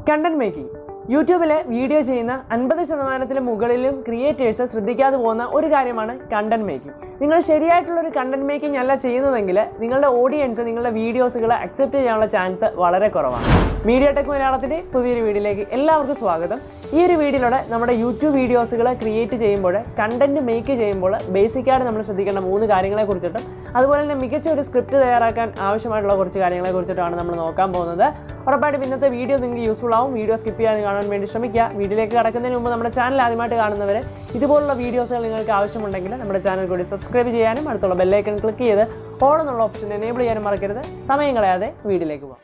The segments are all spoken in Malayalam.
കണ്ടന്റ് മേക്കിംഗ് യൂട്യൂബിലെ വീഡിയോ ചെയ്യുന്ന 50% മുകളിലും ക്രിയേറ്റേഴ്സ് ശ്രദ്ധിക്കാതെ പോകുന്ന ഒരു കാര്യമാണ് കണ്ടന്റ് മേക്കിംഗ്. നിങ്ങൾ ശരിയായിട്ടുള്ളൊരു കണ്ടന്റ് മേക്കിംഗ് അല്ല ചെയ്യുന്നതെങ്കിൽ നിങ്ങളുടെ ഓഡിയൻസ് നിങ്ങളുടെ വീഡിയോസുകൾ അക്സെപ്റ്റ് ചെയ്യാനുള്ള ചാൻസ് വളരെ കുറവാണ്. മീഡിയടെക് മലയാളത്തിൻ്റെ പുതിയൊരു വീഡിയോയിലേക്ക് എല്ലാവർക്കും സ്വാഗതം. ഈ ഒരു വീഡിയോയിലൂടെ നമ്മുടെ യൂട്യൂബ് വീഡിയോസുകൾ ക്രിയേറ്റ് ചെയ്യുമ്പോൾ കണ്ടന്റ് മേക്ക് ചെയ്യുമ്പോൾ ബേസിക്കായിട്ട് നമ്മൾ ശ്രദ്ധിക്കേണ്ട 3 കാര്യങ്ങളെ കുറിച്ചിട്ടും അതുപോലെ തന്നെ മികച്ച ഒരു സ്ക്രിപ്റ്റ് തയ്യാറാക്കാൻ ആവശ്യമായിട്ടുള്ള കുറച്ച് കാര്യങ്ങളെ കുറിച്ചിട്ടാണ് നമ്മൾ നോക്കാൻ പോകുന്നത്. ഉറപ്പായിട്ടും ഇന്നത്തെ വീഡിയോ നിങ്ങൾക്ക് യൂസ്ഫുൾ ആവും. വീഡിയോ സ്കിപ്പ് ചെയ്യാൻ കാണാൻ വേണ്ടി ശ്രമിക്കുക. വീഡിയോയിലേക്ക് കടക്കുന്നതിന് മുമ്പ് നമ്മുടെ ചാനൽ ആദ്യമായിട്ട് കാണുന്നവർ ഇതുപോലുള്ള വീഡിയോസുകൾ നിങ്ങൾക്ക് ആവശ്യമുണ്ടെങ്കിൽ നമ്മുടെ ചാനൽ കൂടി സബ്സ്ക്രൈബ് ചെയ്യാനും അടുത്തുള്ള ബെല്ലൈക്കൺ ക്ലിക്ക് ചെയ്ത് ഓൾ എന്നുള്ള ഓപ്ഷൻ എനേബിൾ ചെയ്യാനും മറക്കരുത്. സമയം കളയാതെ വീഡിയോയിലേക്ക് പോകാം.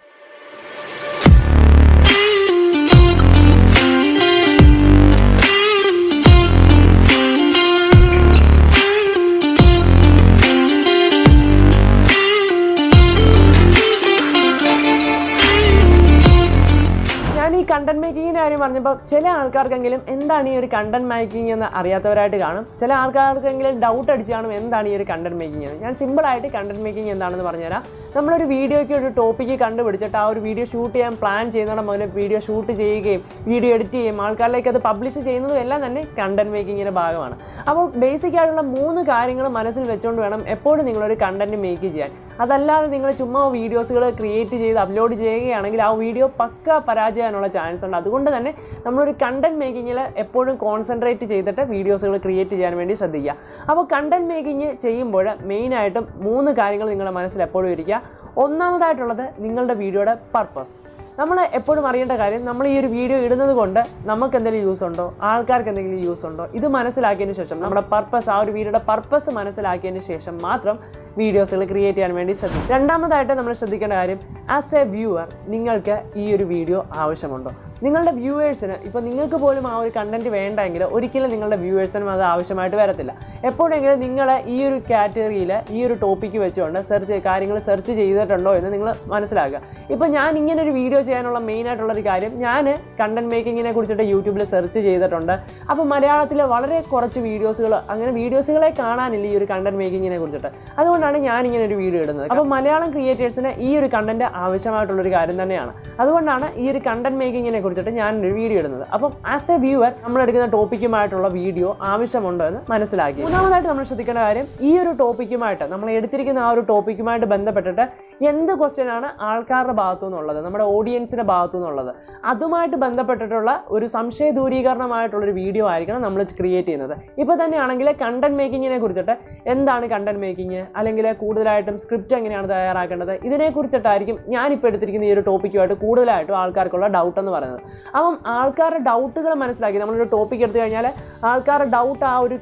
കണ്ടന്റ് മേക്കിങ്ങിൻ്റെ കാര്യം പറഞ്ഞപ്പോൾ ചില ആൾക്കാർക്കെങ്കിലും എന്താണ് ഈ ഒരു കണ്ടന്റ് മേക്കിംഗ് എന്ന് അറിയാത്തവരായിട്ട് കാണും. ചില ആൾക്കാർക്കെങ്കിലും ഡൗട്ട് അടിച്ച് കാണും എന്താണ് ഈ ഒരു കണ്ടന്റ് മേക്കിംഗ് എന്ന്. ഞാൻ സിമ്പിളായിട്ട് കണ്ടന്റ് മേക്കിംഗ് എന്താണെന്ന് പറഞ്ഞുതരാം. നമ്മളൊരു വീഡിയോയ്ക്ക് ഒരു ടോപ്പിക്ക് കണ്ടുപിടിച്ചിട്ട് ആ ഒരു വീഡിയോ ഷൂട്ട് ചെയ്യാൻ പ്ലാൻ ചെയ്യുന്നതിന് മുതൽ വീഡിയോ ഷൂട്ട് ചെയ്യുകയും വീഡിയോ എഡിറ്റ് ചെയ്യുകയും ആൾക്കാരിലേക്ക് അത് പബ്ലിഷ് ചെയ്യുന്നതും എല്ലാം തന്നെ കണ്ടന്റ് മേക്കിങ്ങിൻ്റെ ഭാഗമാണ്. അപ്പോൾ ബേസിക് ആയിട്ടുള്ള 3 കാര്യങ്ങൾ മനസ്സിൽ വെച്ചുകൊണ്ട് വേണം എപ്പോഴും നിങ്ങളൊരു കണ്ടന്റ് മേക്ക് ചെയ്യാൻ. അതല്ലാതെ നിങ്ങൾ ചുമ്മാ വീഡിയോസുകൾ ക്രിയേറ്റ് ചെയ്ത് അപ്ലോഡ് ചെയ്യുകയാണെങ്കിൽ ആ വീഡിയോ പക്ക പരാജയമാനുള്ള ചാൻസ് ഉണ്ട്. അതുകൊണ്ട് തന്നെ നമ്മളൊരു കണ്ടന്റ് മേക്കിങ്ങിൽ എപ്പോഴും കോൺസെൻട്രേറ്റ് ചെയ്തിട്ട് വീഡിയോസുകൾ ക്രിയേറ്റ് ചെയ്യാൻ വേണ്ടി ശ്രദ്ധിക്കുക. അപ്പോൾ കണ്ടന്റ് മേക്കിങ് ചെയ്യുമ്പോൾ മെയിനായിട്ടും 3 കാര്യങ്ങൾ നിങ്ങളുടെ മനസ്സിൽ എപ്പോഴും ഇരിക്കുക. ഒന്നാമതായിട്ടുള്ളത് നിങ്ങളുടെ വീഡിയോയുടെ പർപ്പസ്. നമ്മൾ എപ്പോഴും അറിയേണ്ട കാര്യം, നമ്മൾ ഈ ഒരു വീഡിയോ ഇടുന്നത് കൊണ്ട് നമുക്ക് എന്തെങ്കിലും യൂസ് ഉണ്ടോ, ആൾക്കാർക്ക് എന്തെങ്കിലും യൂസ് ഉണ്ടോ, ഇത് മനസ്സിലാക്കിയതിന് ശേഷം നമ്മുടെ പർപ്പസ്, ആ ഒരു വീഡിയോയുടെ പർപ്പസ് മനസ്സിലാക്കിയതിന് ശേഷം മാത്രം വീഡിയോസുകൾ ക്രിയേറ്റ് ചെയ്യാൻ വേണ്ടി ശ്രദ്ധിക്കും. രണ്ടാമതായിട്ട് നമ്മൾ ശ്രദ്ധിക്കേണ്ട കാര്യം, ആസ് എ വ്യൂവർ നിങ്ങൾക്ക് ഈ ഒരു വീഡിയോ ആവശ്യമുണ്ടോ. നിങ്ങളുടെ വ്യൂവേഴ്സിന് ഇപ്പോൾ നിങ്ങൾക്ക് പോലും ആ ഒരു കണ്ടന്റ് വേണ്ടെങ്കിൽ ഒരിക്കലും നിങ്ങളുടെ വ്യൂവേഴ്സിനും അത് ആവശ്യമായിട്ട് വരത്തില്ല. എപ്പോഴെങ്കിലും നിങ്ങൾ ഈ ഒരു കാറ്റഗറിയിൽ ഈ ഒരു ടോപ്പിക്ക് വെച്ചുകൊണ്ട് കാര്യങ്ങൾ സെർച്ച് ചെയ്തിട്ടുണ്ടോ എന്ന് നിങ്ങൾ മനസ്സിലാക്കുക. ഇപ്പോൾ ഞാൻ ഇങ്ങനെ ഒരു വീഡിയോ ചെയ്യാനുള്ള മെയിനായിട്ടുള്ളൊരു കാര്യം, ഞാൻ കണ്ടന്റ് മേക്കിങ്ങിനെ കുറിച്ചിട്ട് യൂട്യൂബിൽ സെർച്ച് ചെയ്തിട്ടുണ്ട്. അപ്പോൾ മലയാളത്തിൽ വളരെ കുറച്ച് വീഡിയോസുകൾ, അങ്ങനെ വീഡിയോസുകളെ കാണാനില്ല ഈ ഒരു കണ്ടന്റ് മേക്കിങ്ങിനെ കുറിച്ചിട്ട്. അതുകൊണ്ടാണ് ഞാനിങ്ങനെ ഒരു വീഡിയോ ഇടുന്നത്. അപ്പോൾ മലയാളം ക്രിയേറ്റേഴ്സിന് ഈ ഒരു കണ്ടന്റ് ആവശ്യമായിട്ടുള്ളൊരു കാര്യം തന്നെയാണ്. അതുകൊണ്ടാണ് ഈ ഒരു കണ്ടന്റ് മേക്കിങ്ങിനെ കുറിച്ചിട്ട് ഞാനൊരു വീഡിയോ ഇടുന്നത്. അപ്പം ആസ് എ വ്യൂവർ നമ്മൾ എടുക്കുന്ന ടോപ്പിക്കുമായിട്ടുള്ള വീഡിയോ ആവശ്യമുണ്ടോ എന്ന് മനസ്സിലാക്കി. മൂന്നാമതായിട്ട് നമ്മൾ ശ്രദ്ധിക്കേണ്ട കാര്യം, ഈ ഒരു ടോപ്പിക്കുമായിട്ട് നമ്മൾ എടുത്തിരിക്കുന്ന ആ ഒരു ടോപ്പിക്കുമായിട്ട് ബന്ധപ്പെട്ടിട്ട് എന്ത് ക്വസ്റ്റ്യനാണ് ആൾക്കാരുടെ ഭാഗത്തു നിന്നുള്ളത്, നമ്മുടെ ഓഡിയൻസിൻ്റെ ഭാഗത്തു നിന്നുള്ളത്, അതുമായിട്ട് ബന്ധപ്പെട്ടിട്ടുള്ള ഒരു സംശയ ദൂരീകരണമായിട്ടുള്ളൊരു വീഡിയോ ആയിരിക്കണം നമ്മൾ ക്രിയേറ്റ് ചെയ്യുന്നത്. ഇപ്പോൾ തന്നെയാണെങ്കിൽ കണ്ടന്റ് മേക്കിങ്ങിനെ കുറിച്ചിട്ട് എന്താണ് കണ്ടന്റ് മേക്കിങ്, അല്ലെങ്കിൽ കൂടുതലായിട്ടും സ്ക്രിപ്റ്റ് എങ്ങനെയാണ് തയ്യാറാക്കേണ്ടത്, ഇതിനെക്കുറിച്ചിട്ടായിരിക്കും ഞാനിപ്പോൾ എടുത്തിരിക്കുന്ന ഈ ഒരു ടോപ്പിക്കുമായിട്ട് കൂടുതലായിട്ടും ആൾക്കാർക്കുള്ള ഡൗട്ട് എന്ന് പറയുന്നത്. അപ്പം ആൾക്കാരുടെ ഡൗട്ടുകൾ മനസ്സിലാക്കി നമ്മളൊരു ടോപ്പിക്ക് എടുത്തു കഴിഞ്ഞാൽ ആൾക്കാരുടെ ഡൗട്ട് ആ ഒരു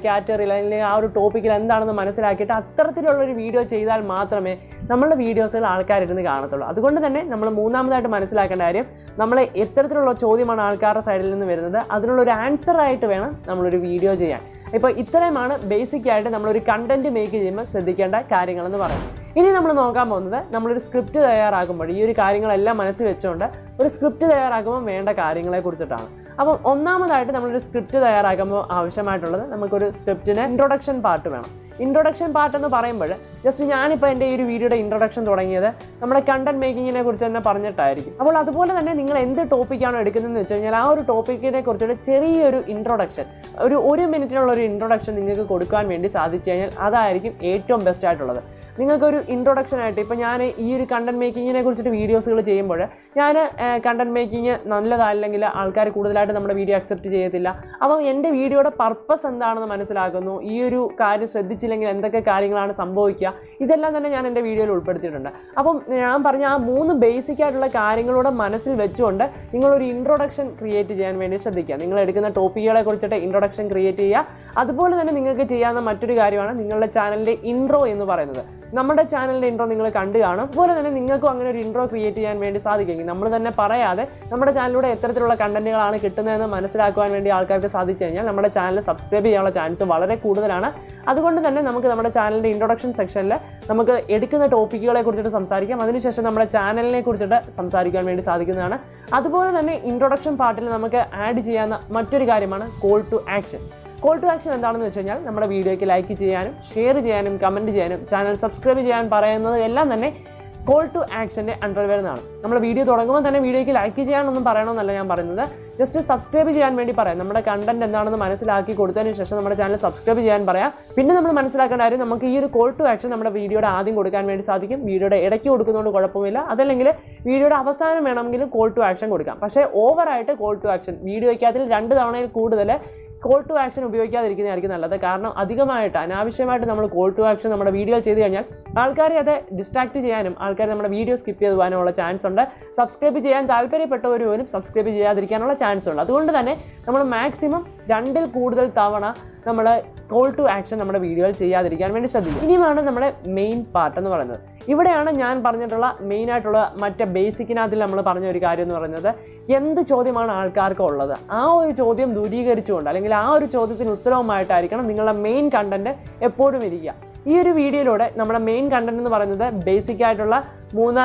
കാറ്റഗറിയിൽ അല്ലെങ്കിൽ ആ ഒരു ടോപ്പിക്കിൽ എന്താണെന്ന് മനസ്സിലാക്കിയിട്ട് അത്തരത്തിലുള്ളൊരു വീഡിയോ ചെയ്താൽ മാത്രമേ നമ്മളുടെ വീഡിയോസുകൾ ആൾക്കാരിരുന്ന് കാണത്തുള്ളൂ. അതുകൊണ്ട് തന്നെ നമ്മൾ മൂന്നാമതായിട്ട് മനസ്സിലാക്കേണ്ട കാര്യം, നമ്മൾ എത്തരത്തിലുള്ള ചോദ്യമാണ് ആൾക്കാരുടെ സൈഡിൽ നിന്ന് വരുന്നത്, അതിനുള്ളൊരു ആൻസറായിട്ട് വേണം നമ്മളൊരു വീഡിയോ ചെയ്യാൻ. ഇപ്പോൾ ഇത്രയുമാണ് ബേസിക്കായിട്ട് നമ്മളൊരു കണ്ടന്റ് മേക്ക് ചെയ്യുമ്പോൾ ശ്രദ്ധിക്കേണ്ട കാര്യങ്ങളെന്ന് പറയുന്നത്. ഇനി നമ്മൾ നോക്കാൻ പോകുന്നത്, നമ്മളൊരു സ്ക്രിപ്റ്റ് തയ്യാറാക്കുമ്പോൾ ഈ ഒരു കാര്യങ്ങളെല്ലാം മനസ്സിൽ വെച്ചുകൊണ്ട് ഒരു സ്ക്രിപ്റ്റ് തയ്യാറാക്കുമ്പോൾ വേണ്ട കാര്യങ്ങളെ കുറിച്ചിട്ടാണ്. അപ്പം ഒന്നാമതായിട്ട് നമ്മളൊരു സ്ക്രിപ്റ്റ് തയ്യാറാക്കുമ്പോൾ ആവശ്യമായിട്ടുള്ളത്, നമുക്കൊരു സ്ക്രിപ്റ്റിന് ഇൻട്രൊഡക്ഷൻ പാർട്ട് വേണം. ഇൻട്രൊഡക്ഷൻ പാർട്ട് എന്ന് പറയുമ്പോൾ ജസ്റ്റ് ഞാനിപ്പോൾ എൻ്റെ ഈ ഒരു വീഡിയോയുടെ ഇൻട്രൊഡക്ഷൻ തുടങ്ങിയത് നമ്മുടെ കണ്ടന്റ് മേക്കിങ്ങിനെ കുറിച്ച് തന്നെ പറഞ്ഞിട്ടായിരിക്കും. അപ്പോൾ അതുപോലെ തന്നെ നിങ്ങൾ എന്ത് ടോപ്പിക്കാണോ എടുക്കുന്നതെന്ന് വെച്ച് കഴിഞ്ഞാൽ ആ ഒരു ടോപ്പിക്കിനെ കുറിച്ചൊരു ചെറിയൊരു ഇൻട്രൊഡക്ഷൻ, ഒരു 1 മിനിറ്റിനുള്ളൊരു ഇൻട്രൊഡക്ഷൻ നിങ്ങൾക്ക് കൊടുക്കാൻ വേണ്ടി സാധിച്ചു കഴിഞ്ഞാൽ അതായിരിക്കും ഏറ്റവും ബെസ്റ്റ് ആയിട്ടുള്ളത്. നിങ്ങൾക്കൊരു ഇൻട്രൊഡക്ഷൻ ആയിട്ട്, ഇപ്പോൾ ഞാൻ ഈ ഒരു കണ്ടന്റ് മേക്കിങ്ങിനെ കുറിച്ചിട്ട് വീഡിയോസുകൾ ചെയ്യുമ്പോൾ ഞാൻ കണ്ടന്റ് മേക്കിങ് നല്ലതല്ലെങ്കിൽ ആൾക്കാർ കൂടുതലായിട്ട് നമ്മുടെ വീഡിയോ അക്സെപ്റ്റ് ചെയ്യത്തില്ല. അപ്പം എൻ്റെ വീഡിയോയുടെ പർപ്പസ് എന്താണെന്ന് മനസ്സിലാക്കുന്നു, ഈ ഒരു കാര്യം ശ്രദ്ധിച്ചില്ലെങ്കിൽ എന്തൊക്കെ കാര്യങ്ങളാണ് സംഭവിക്കുക, ഇതെല്ലാം തന്നെ ഞാൻ എൻ്റെ വീഡിയോയിൽ ഉൾപ്പെടുത്തിയിട്ടുണ്ട്. അപ്പം ഞാൻ പറഞ്ഞ ആ 3 ബേസിക് ആയിട്ടുള്ള കാര്യങ്ങളൂടെ മനസ്സിൽ വെച്ചുകൊണ്ട് നിങ്ങളൊരു ഇൻട്രൊഡക്ഷൻ ക്രിയേറ്റ് ചെയ്യാൻ വേണ്ടി ശ്രദ്ധിക്കുക. നിങ്ങൾ എടുക്കുന്ന ടോപ്പിക്കുകളെ കുറിച്ചിട്ട് ഇൻട്രൊഡക്ഷൻ ക്രിയേറ്റ് ചെയ്യുക. അതുപോലെ തന്നെ നിങ്ങൾക്ക് ചെയ്യാവുന്ന മറ്റൊരു കാര്യമാണ് നിങ്ങളുടെ ചാനലിൻ്റെ ഇൻട്രോ എന്ന് പറയുന്നത്. നമ്മുടെ ചാനലിൻ്റെ ഇൻട്രോ നിങ്ങൾ കണ്ടു കാണും. അതുപോലെ തന്നെ നിങ്ങൾക്കും അങ്ങനെ ഒരു ഇൻട്രോ ക്രിയേറ്റ് ചെയ്യാൻ വേണ്ടി സാധിക്കുമെങ്കിൽ നമ്മൾ തന്നെ പറയാതെ നമ്മുടെ ചാനലിലൂടെ എത്തരത്തിലുള്ള കണ്ടന്റുകളാണ് കിട്ടുന്നതെന്ന് മനസ്സിലാക്കുവാൻ വേണ്ടി ആൾക്കാർക്ക് സാധിച്ചു കഴിഞ്ഞാൽ നമ്മുടെ ചാനൽ സബ്സ്ക്രൈബ് ചെയ്യാനുള്ള ചാൻസ് വളരെ കൂടുതലാണ്. അതുകൊണ്ട് തന്നെ നമുക്ക് നമ്മുടെ ചാനലിൻ്റെ ഇൻട്രൊഡക്ഷൻ സെക്ഷനിൽ നമുക്ക് എടുക്കുന്ന ടോപ്പിക്കുകളെ കുറിച്ചിട്ട് സംസാരിക്കാം. അതിനുശേഷം നമ്മുടെ ചാനലിനെ കുറിച്ചിട്ട് സംസാരിക്കാൻ വേണ്ടി സാധിക്കുന്നതാണ്. അതുപോലെ തന്നെ ഇൻട്രൊഡക്ഷൻ പാർട്ടിൽ നമുക്ക് ആഡ് ചെയ്യാവുന്ന മറ്റൊരു കാര്യമാണ് call to action. Call to action എന്താണെന്ന് വെച്ച് കഴിഞ്ഞാൽ നമ്മുടെ വീഡിയോയ്ക്ക് ലൈക്ക് ചെയ്യാനും ഷെയർ ചെയ്യാനും കമൻറ്റ് ചെയ്യാനും ചാനൽ സബ്സ്ക്രൈബ് ചെയ്യാൻ പറയുന്നത് എല്ലാം തന്നെ കോൾ ടു ആക്ഷൻ്റെ അണ്ടർ വരുന്നതാണ്. നമ്മൾ വീഡിയോ തുടങ്ങുമ്പോൾ തന്നെ വീഡിയോയ്ക്ക് ലൈക്ക് ചെയ്യാനൊന്നും പറയണമെന്നല്ല ഞാൻ പറയുന്നത്, ജസ്റ്റ് സബ്സ്ക്രൈബ് ചെയ്യാൻ വേണ്ടി പറയാം. നമ്മുടെ കണ്ടന്റ് എന്താണെന്ന് മനസ്സിലാക്കി കൊടുത്തതിന് ശേഷം നമ്മുടെ ചാനൽ സബ്സ്ക്രൈബ് ചെയ്യാൻ പറയാം. പിന്നെ നമ്മൾ മനസ്സിലാക്കേണ്ട കാര്യം, നമുക്ക് ഈ ഒരു കോൾ ടു ആക്ഷൻ നമ്മുടെ വീഡിയോയുടെ ആദ്യം കൊടുക്കാൻ വേണ്ടി സാധിക്കും. വീഡിയോയുടെ ഇടയ്ക്ക് കൊടുക്കുന്നതുകൊണ്ട് കുഴപ്പമില്ല. അതല്ലെങ്കിൽ വീഡിയോയുടെ അവസാനം വേണമെങ്കിലും കോൾ ടു ആക്ഷൻ കൊടുക്കാം. പക്ഷേ ഓവറായിട്ട് കോൾ ടു ആക്ഷൻ വീഡിയോയ്ക്കകത്തിൽ 2 തവണയിൽ കൂടുതൽ കോൾ ടു ആക്ഷൻ ഉപയോഗിക്കാതിരിക്കുന്നതായിരിക്കും നല്ലത്. കാരണം അധികമായിട്ട് അനാവശ്യമായിട്ട് നമ്മൾ കോൾ ടു ആക്ഷൻ നമ്മുടെ വീഡിയോ ചെയ്ത് കഴിഞ്ഞാൽ ആൾക്കാരെ അത് ഡിസ്ട്രാക്ട് ചെയ്യാനും ആൾക്കാർ നമ്മുടെ വീഡിയോ സ്കിപ്പ് ചെയ്ത് പോകാനുള്ള ചാൻസ് ഉണ്ട്. സബ്സ്ക്രൈബ് ചെയ്യാൻ താല്പര്യപ്പെട്ടവർ പോലും സബ്സ്ക്രൈബ് ചെയ്യാതിരിക്കാനുള്ള ചാൻസ് ഉണ്ട്. അതുകൊണ്ട് തന്നെ നമ്മൾ മാക്സിമം 2ൽ കൂടുതൽ തവണ നമ്മൾ കോൾ ടു ആക്ഷൻ നമ്മുടെ വീഡിയോയിൽ ചെയ്യാതിരിക്കാൻ വേണ്ടി ശ്രദ്ധിക്കും. ഇനിയുമാണ് നമ്മുടെ മെയിൻ പാർട്ട് എന്ന് പറയുന്നത്. ഇവിടെയാണ് ഞാൻ പറഞ്ഞിട്ടുള്ള മെയിനായിട്ടുള്ള മറ്റേ ബേസിക്കിനകത്തിൽ നമ്മൾ പറഞ്ഞ ഒരു കാര്യം എന്ന് പറയുന്നത്, എന്ത് ചോദ്യമാണ് ആൾക്കാർക്ക് ഉള്ളത്, ആ ഒരു ചോദ്യം ദൂരീകരിച്ചുകൊണ്ട് അല്ലെങ്കിൽ ആ ഒരു ചോദ്യത്തിന് ഉത്തരവുമായിട്ടായിരിക്കണം നിങ്ങളുടെ മെയിൻ കണ്ടന്റ് എപ്പോഴും ഇരിക്കുക. ഈ ഒരു വീഡിയോയിലൂടെ നമ്മുടെ മെയിൻ കണ്ടന്റ് എന്ന് പറയുന്നത് ബേസിക് ആയിട്ടുള്ള 3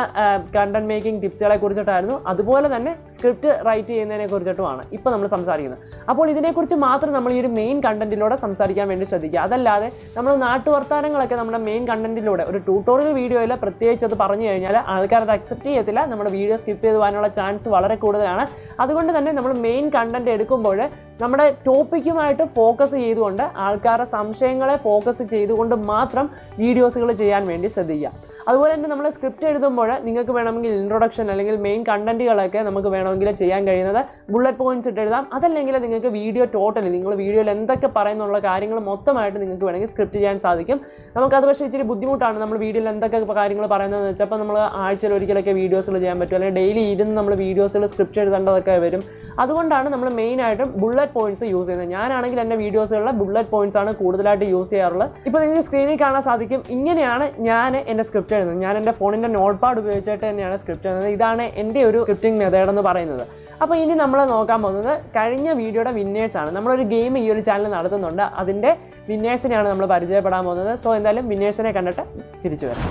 കണ്ടന്റ് മേക്കിംഗ് ടിപ്സുകളെ കുറിച്ചിട്ടായിരുന്നു. അതുപോലെ തന്നെ സ്ക്രിപ്റ്റ് റൈറ്റ് ചെയ്യുന്നതിനെ കുറിച്ചിട്ടുമാണ് ഇപ്പോൾ നമ്മൾ സംസാരിക്കുന്നത്. അപ്പോൾ ഇതിനെക്കുറിച്ച് മാത്രം നമ്മൾ ഈ ഒരു മെയിൻ കണ്ടന്റിലൂടെ സംസാരിക്കാൻ വേണ്ടി ശ്രദ്ധിക്കുക. അതല്ലാതെ നമ്മൾ നാട്ടുവർത്താനങ്ങളൊക്കെ നമ്മുടെ മെയിൻ കണ്ടന്റിലൂടെ ഒരു ട്യൂട്ടോറിയൽ വീഡിയോയിൽ പ്രത്യേകിച്ച് അത് പറഞ്ഞു കഴിഞ്ഞാൽ ആൾക്കാർ അത് അക്സെപ്റ്റ് ചെയ്യത്തില്ല. നമ്മുടെ വീഡിയോ സ്കിപ്പ് ചെയ്ത് പോകാനുള്ള ചാൻസ് വളരെ കൂടുതലാണ്. അതുകൊണ്ട് തന്നെ നമ്മൾ മെയിൻ കണ്ടന്റ് എടുക്കുമ്പോൾ നമ്മുടെ ടോപ്പിക്കുമായിട്ട് ഫോക്കസ് ചെയ്തുകൊണ്ട് ആൾക്കാരുടെ സംശയങ്ങളെ ഫോക്കസ് ചെയ്തുകൊണ്ട് മാത്രം വീഡിയോസുകൾ ചെയ്യാൻ വേണ്ടി ശ്രദ്ധിക്കുക. അതുപോലെ തന്നെ നമ്മൾ സ്ക്രിപ്റ്റ് എഴുതുമ്പോൾ നിങ്ങൾക്ക് വേണമെങ്കിൽ ഇൻട്രൊഡക്ഷൻ അല്ലെങ്കിൽ മെയിൻ കണ്ടന്റുകളൊക്കെ നമുക്ക് വേണമെങ്കിൽ ചെയ്യാൻ കഴിയുന്നത് ബുള്ളറ്റ് പോയിന്റ്സ് ഇട്ട് എഴുതാം. അതല്ലെങ്കിൽ നിങ്ങൾക്ക് വീഡിയോ ടോട്ടലി നിങ്ങൾ വീഡിയോയിൽ എന്തൊക്കെ പറയുന്നുള്ള കാര്യങ്ങൾ മൊത്തമായിട്ട് നിങ്ങൾക്ക് വേണമെങ്കിൽ സ്ക്രിപ്റ്റ് ചെയ്യാൻ സാധിക്കും. നമുക്കത് പക്ഷേ ഇച്ചിരി ബുദ്ധിമുട്ടാണ്. നമ്മൾ വീഡിയോയിൽ എന്തൊക്കെ കാര്യങ്ങൾ പറയുന്നതെന്ന് വെച്ചപ്പോൾ നമ്മൾ ആഴ്ചയിൽ ഒരിക്കലൊക്കെ വീഡിയോസുകൾ ചെയ്യാൻ പറ്റും, അല്ലെങ്കിൽ ഡെയിലി ഇരുന്ന് നമ്മൾ വീഡിയോസിൽ സ്ക്രിപ്റ്റ് എഴുതേണ്ടതൊക്കെ വരും. അതുകൊണ്ടാണ് നമ്മൾ മെയിനായിട്ടും ബുള്ളറ്റ് പോയിന്റ്സ് യൂസ് ചെയ്യുന്നത്. ഞാനാണെങ്കിൽ എൻ്റെ വീഡിയോസുകളിൽ ബുള്ളറ്റ് പോയിന്റ്സ് ആണ് കൂടുതലായിട്ട് യൂസ് ചെയ്യാറുള്ളത്. ഇപ്പോൾ നിങ്ങൾക്ക് സ്ക്രീനിൽ കാണാൻ സാധിക്കും, ഇങ്ങനെയാണ് ഞാൻ എൻ്റെ സ്ക്രിപ്റ്റ് എഴുതുന്നത്. ഞാൻ എൻ്റെ ഫോണിൻ്റെ നോട്ട് പാഡ് ഉപയോഗിച്ചിട്ട് തന്നെയാണ് സ്ക്രിപ്റ്റ് എഴുതുന്നത്. ഇതാണ് എൻ്റെ ഒരു സ്ക്രിപ്റ്റിംഗ് മെത്തേഡ് എന്ന് പറയുന്നത്. അപ്പോൾ ഇനി നമ്മൾ നോക്കാൻ പോകുന്നത് കഴിഞ്ഞ വീഡിയോയുടെ വിന്നേഴ്സാണ്. നമ്മളൊരു ഗെയിം ഈ ഒരു ചാനൽ നടത്തുന്നുണ്ട്, അതിൻ്റെ വിന്നേഴ്സിനെയാണ് നമ്മൾ പരിചയപ്പെടാൻ പോകുന്നത്. സോ എന്തായാലും വിന്നേഴ്സിനെ കണ്ടിട്ട് തിരിച്ചു വരാം.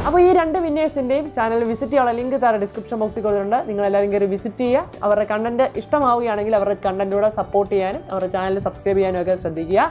അപ്പോൾ ഈ 2 വിന്നേഴ്സിൻ്റെയും ചാനൽ വിസിറ്റ് ചെയ്യാനുള്ള ലിങ്ക് താഴെ ഡിസ്ക്രിപ്ഷൻ ബോക്സിൽ കൊടുത്തിട്ടുണ്ട്. നിങ്ങളെല്ലാവരും കയറി വിസിറ്റ് ചെയ്യുക. അവരുടെ കണ്ടന്റ് ഇഷ്ടമാവുകയാണെങ്കിൽ അവരുടെ കണ്ടന്റിലൂടെ സപ്പോർട്ട് ചെയ്യാനും അവരുടെ ചാനൽ സബ്സ്ക്രൈബ് ചെയ്യാനും ഒക്കെ ശ്രദ്ധിക്കുക.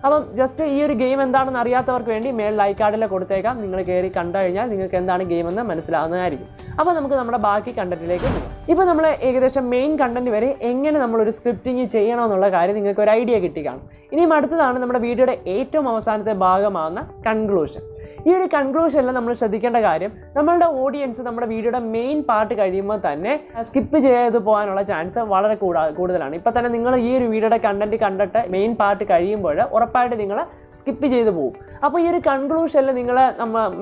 അപ്പം ജസ്റ്റ് ഈ ഒരു ഗെയിം എന്താണെന്ന് അറിയാത്തവർക്ക് വേണ്ടി മേൽ ലൈക്ക് കാർഡിൽ കൊടുത്തേക്കാം. നിങ്ങൾ കയറി കണ്ടു കഴിഞ്ഞാൽ നിങ്ങൾക്ക് എന്താണ് ഗെയിമെന്ന് മനസ്സിലാവുന്നതായിരിക്കും. അപ്പോൾ നമുക്ക് നമ്മുടെ ബാക്കി കണ്ടന്റിലേക്ക് പോകാം. ഇപ്പോൾ നമ്മൾ ഏകദേശം മെയിൻ കണ്ടന്റ് വരെ എങ്ങനെ നമ്മളൊരു സ്ക്രിപ്റ്റിംഗ് ചെയ്യണമെന്നുള്ള കാര്യം നിങ്ങൾക്ക് ഒരു ഐഡിയ കിട്ടി കാണും. ഇനിയും അടുത്തതാണ് നമ്മുടെ വീഡിയോയുടെ ഏറ്റവും അവസാനത്തെ ഭാഗമാകുന്ന കൺക്ലൂഷൻ. ഈ ഒരു കൺക്ലൂഷനിൽ നമ്മൾ ശ്രദ്ധിക്കേണ്ട കാര്യം, നമ്മളുടെ ഓഡിയൻസ് നമ്മുടെ വീഡിയോയുടെ മെയിൻ പാർട്ട് കഴിയുമ്പോൾ തന്നെ സ്കിപ്പ് ചെയ്ത് പോകാനുള്ള ചാൻസ് വളരെ കൂടുതലാണ്. ഇപ്പം തന്നെ നിങ്ങൾ ഈ ഒരു വീഡിയോയുടെ കണ്ടന്റ് കണ്ടിട്ട് മെയിൻ പാർട്ട് കഴിയുമ്പോൾ ഉറപ്പായിട്ട് നിങ്ങൾ സ്കിപ്പ് ചെയ്ത് പോകും. അപ്പോൾ ഈ ഒരു കൺക്ലൂഷനിൽ നിങ്ങൾ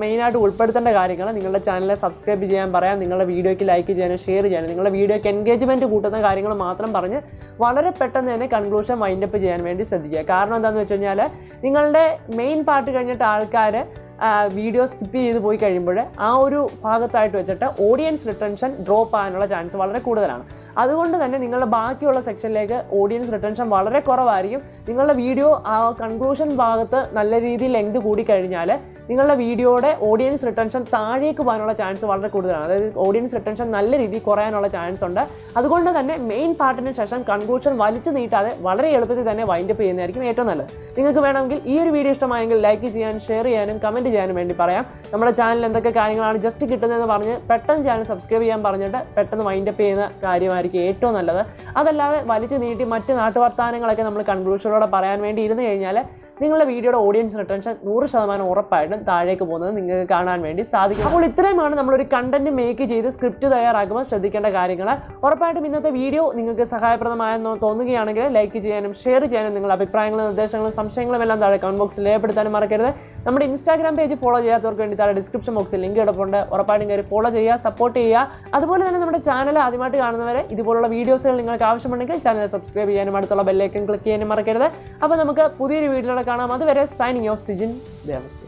മെയിനായിട്ട് ഉൾപ്പെടുത്തേണ്ട കാര്യങ്ങൾ, നിങ്ങളുടെ ചാനലിൽ സബ്സ്ക്രൈബ് ചെയ്യാൻ പറയാം, നിങ്ങളുടെ വീഡിയോയ്ക്ക് ലൈക്ക് ചെയ്യാനും ഷെയർ ചെയ്യാനും നിങ്ങളുടെ വീഡിയോയ്ക്ക് എൻഗേജ്മെൻറ്റ് കൂട്ടുന്ന കാര്യങ്ങൾ മാത്രം പറഞ്ഞ് വളരെ പെട്ടെന്ന് തന്നെ കൺക്ലൂഷൻ വൈൻഡപ്പ് ചെയ്യാൻ വേണ്ടി ശ്രദ്ധിക്കുക. കാരണം എന്താണെന്ന് വെച്ച് കഴിഞ്ഞാൽ നിങ്ങളുടെ മെയിൻ പാർട്ട് കഴിഞ്ഞിട്ട് ആൾക്കാർ വീഡിയോ സ്കിപ്പ് ചെയ്ത് പോയി കഴിയുമ്പോൾ ആ ഒരു ഭാഗത്തായിട്ട് വെച്ചിട്ട് ഓഡിയൻസ് റിട്ടൻഷൻ ഡ്രോപ്പ് ആകാനുള്ള ചാൻസ് വളരെ കൂടുതലാണ്. അതുകൊണ്ട് തന്നെ നിങ്ങളുടെ ബാക്കിയുള്ള സെക്ഷനിലേക്ക് ഓഡിയൻസ് റിട്ടൻഷൻ വളരെ കുറവായിരിക്കും. നിങ്ങളുടെ വീഡിയോ ആ കൺക്ലൂഷൻ ഭാഗത്ത് നല്ല രീതിയിൽ ലെങ്ത് കൂടിക്കഴിഞ്ഞാൽ നിങ്ങളുടെ വീഡിയോയുടെ ഓഡിയൻസ് റിട്ടൻഷൻ താഴേക്ക് പോകാനുള്ള ചാൻസ് വളരെ കൂടുതലാണ്. അതായത് ഓഡിയൻസ് റിട്ടൻഷൻ നല്ല രീതിയിൽ കുറയാനുള്ള ചാൻസ് ഉണ്ട്. അതുകൊണ്ട് തന്നെ മെയിൻ പാർട്ടിന് ശേഷം കൺക്ലൂഷൻ വലിച്ചു നീട്ടാതെ വളരെ എളുപ്പത്തിൽ തന്നെ വൈൻഡപ്പ് ചെയ്യുന്നതായിരിക്കും ഏറ്റവും നല്ലത്. നിങ്ങൾക്ക് വേണമെങ്കിൽ ഈ ഒരു വീഡിയോ ഇഷ്ടമായെങ്കിൽ ലൈക്ക് ചെയ്യാനും ഷെയർ ചെയ്യാനും കമൻറ്റ് ചെയ്യാനും വേണ്ടി പറയാം. നമ്മുടെ ചാനലിൽ എന്തൊക്കെ കാര്യങ്ങളാണ് ജസ്റ്റ് കിട്ടുന്നതെന്ന് പറഞ്ഞ് പെട്ടെന്ന് ചാനൽ സബ്സ്ക്രൈബ് ചെയ്യാൻ പറഞ്ഞിട്ട് പെട്ടെന്ന് വൈൻഡപ്പ് ചെയ്യുന്ന കാര്യമായിരിക്കും ഏറ്റവും നല്ലത്. അതല്ലാതെ വലിച്ചു നീട്ടി മറ്റ് നാട്ടുവർത്താനങ്ങളൊക്കെ നമ്മൾ കൺക്ലൂഷനോടെ പറയാൻ വേണ്ടി ഇരുന്ന് കഴിഞ്ഞാൽ നിങ്ങളുടെ വീഡിയോയുടെ ഓഡിയൻസ് റിട്ടൻഷൻ 100% ഉറപ്പായിട്ടും താഴേക്ക് പോകുന്നത് നിങ്ങൾക്ക് കാണാൻ വേണ്ടി സാധിക്കും. അപ്പോൾ ഇത്രയുമാണ് നമ്മളൊരു കണ്ടന്റ് മേക്ക് ചെയ്ത് സ്ക്രിപ്റ്റ് തയ്യാറാക്കുമ്പോൾ ശ്രദ്ധിക്കേണ്ട കാര്യങ്ങൾ. ഉറപ്പായിട്ടും ഇന്നത്തെ വീഡിയോ നിങ്ങൾക്ക് സഹായപ്രദമായെന്ന് തോന്നുകയാണെങ്കിൽ ലൈക്ക് ചെയ്യാനും ഷെയർ ചെയ്യാനും നിങ്ങളുടെ അഭിപ്രായങ്ങളും നിർദ്ദേശങ്ങളും സംശയങ്ങളും എല്ലാം താഴെ കമന്റ് ബോക്സിൽ രേഖപ്പെടുത്താനും മറക്കരുത്. നമ്മുടെ ഇൻസ്റ്റാഗ്രാം പേജ് ഫോളോ ചെയ്യാത്തവർക്ക് വേണ്ടി താഴെ ഡിസ്ക്രിപ്ഷൻ ബോക്സിൽ ലിങ്ക് കിടപ്പുണ്ട്. ഉറപ്പായിട്ടും കയറി ഫോളോ ചെയ്യുക, സപ്പോർട്ട് ചെയ്യുക. അതുപോലെ തന്നെ നമ്മുടെ ചാനൽ ആദ്യമായിട്ട് കാണുന്നവരെ ഇതുപോലുള്ള വീഡിയോസുകൾ നിങ്ങൾക്ക് ആവശ്യമുണ്ടെങ്കിൽ ചാനൽ സബ്സ്ക്രൈബ് ചെയ്യാനും അടുത്തുള്ള ബെല്ലൈക്കൺ ക്ലിക്ക് ചെയ്യാനും മറക്കരുത്. അപ്പോൾ നമുക്ക് പുതിയൊരു വീഡിയോയിലൂടെ കാണാം. അതുവരെ സൈനിങ് ഓഫ് സിജിൻ ദേവസ്യ.